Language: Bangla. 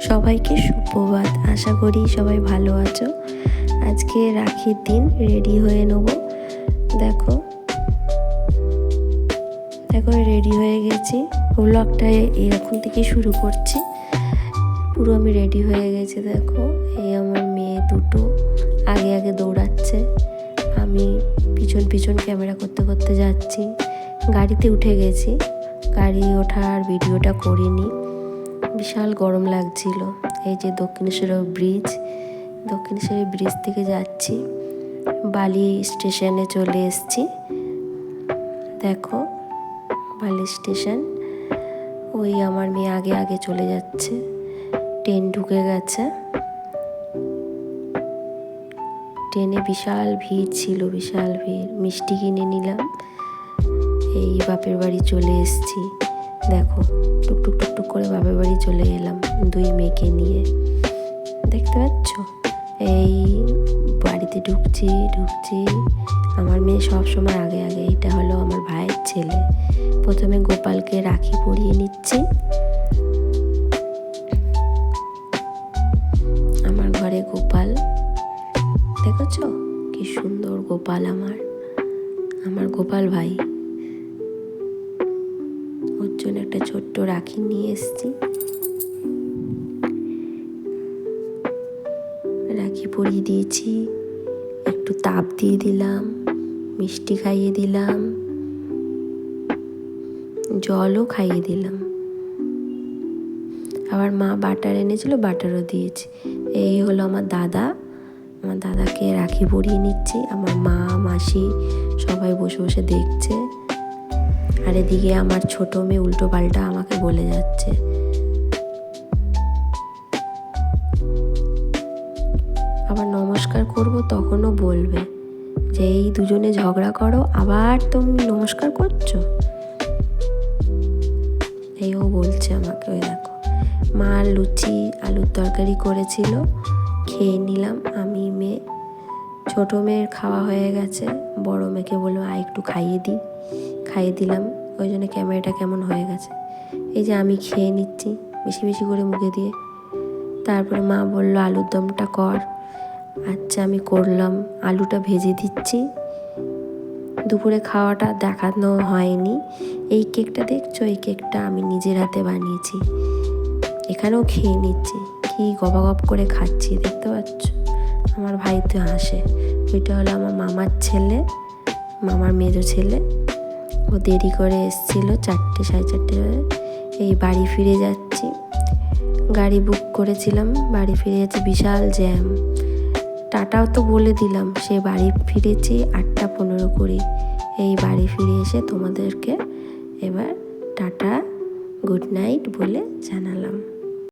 সবাইকে সুপ্রভাত। আশা করি সবাই ভালো আছো। আজকে রাখির দিন, রেডি হয়ে নেব। দেখো রেডি হয়ে গেছি। ব্লগটা এরকম থেকে শুরু করছি। পুরো আমি রেডি হয়ে গেছি। দেখো এই আমার মেয়ে দুটো আগে আগে দৌড়াচ্ছে, আমি পিছন পিছন ক্যামেরা করতে করতে যাচ্ছি। গাড়িতে উঠে গেছি, গাড়ি ওঠার ভিডিওটা করিনি, বিশাল গরম লাগছিল। এই যে দক্ষিণেশ্বর ব্রিজ থেকে যাচ্ছি, বালি স্টেশনে চলে এসেছি। দেখো বালি স্টেশন, ওই আমার মেয়ে আগে আগে চলে যাচ্ছে। ট্রেন ঢুকে গেছে। ট্রেনে বিশাল ভিড় ছিল, বিশাল ভিড়। মিষ্টি কিনে নিলাম। এই বাপের বাড়ি চলে এসেছি। দেখো টুকটুক টুকটুক করে বাপের বাড়ি চলে এলাম দুই মেয়েকে নিয়ে। দেখতে পাচ্ছ, এই বাড়িতে ঢুকছি। আমার মেয়ে সব সময় আগে আগে। এটা হলো আমার ভাইয়ের ছেলে। প্রথমে গোপালকে রাখি পরিয়ে নিচ্ছি। আমার ঘরে গোপাল, দেখেছ কি সুন্দর গোপাল। আমার গোপাল ভাই, ওর জন্য একটা ছোট্ট রাখি নিয়ে এসেছি। রাখি পরিয়ে দিয়েছি, একটু তাপ দিয়ে দিলাম, মিষ্টি খাইয়ে দিলাম, জলও খাইয়ে দিলাম। আবার মা বাটার এনেছিল, বাটারও দিয়েছি। এই হলো আমার দাদাকে রাখি পরিয়ে নিচ্ছি। আমার মা মাসি সবাই বসে বসে দেখছে। আর এদিকে আমার ছোট মেয়ে উল্টো পাল্টা আমাকে বলে যাচ্ছে। আবার নমস্কার করব, তখনও বলবে যে এই দুজনে ঝগড়া করো, আবার তুমি নমস্কার করছো। এইও বলছে আমাকে। ওই দেখো মা লুচি আলুর তরকারি করেছিল, খেয়ে নিলাম আমি মেয়ে। ছোটো মেয়ের খাওয়া হয়ে গেছে, বড় মেয়েকে বললো একটু খাইয়ে দিলাম। ওই জন্য ক্যামেরাটা কেমন হয়ে গেছে। এই যে আমি খেয়ে নিচ্ছি বেশি বেশি করে মুখে দিয়ে। তারপরে মা বললো আলুর দমটা কর। আচ্ছা আমি করলাম, আলুটা ভেজে দিচ্ছি। দুপুরে খাওয়াটা দেখানো হয়নি। এই কেকটা দেখছো, এই কেকটা আমি নিজের হাতে বানিয়েছি। এখানেও খেয়ে নিচ্ছি, কি গবাগপ করে খাচ্ছি, দেখতে পাচ্ছ। আমার ভাই তো হাসে। ওইটা হলো আমার মামার ছেলে, মামার মেজো ছেলে। ও দেরি করে এসেছিল, 4টে 4:30। এই বাড়ি ফিরে যাচ্ছি। গাড়ি বুক করেছিলাম, বাড়ি ফিরে যাচ্ছি, বিশাল জ্যাম। টাটাও তো বলে দিলাম, সে বাড়ি ফিরেছি 8:15 এই বাড়ি ফিরে এসে তোমাদেরকে এবার টাটা গুড নাইট বলে জানালাম।